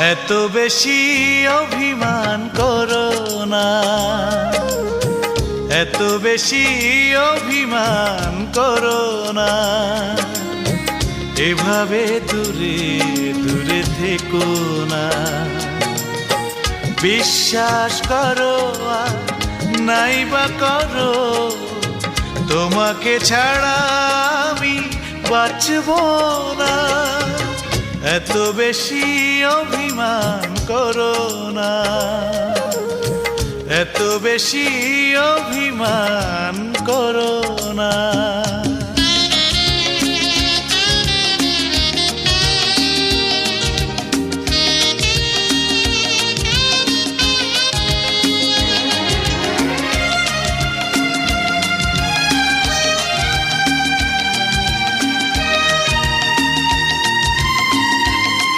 এত বেশি অভিমান করো না, এত বেশি অভিমান করো না। এভাবে দূরে দূরে থেকো না। বিশ্বাস করো আর নাইবা করো, তোমাকে ছাড়া আমি বাঁচব না। এত বেশি অভিমান করো না, এত বেশি অভিমান করো না।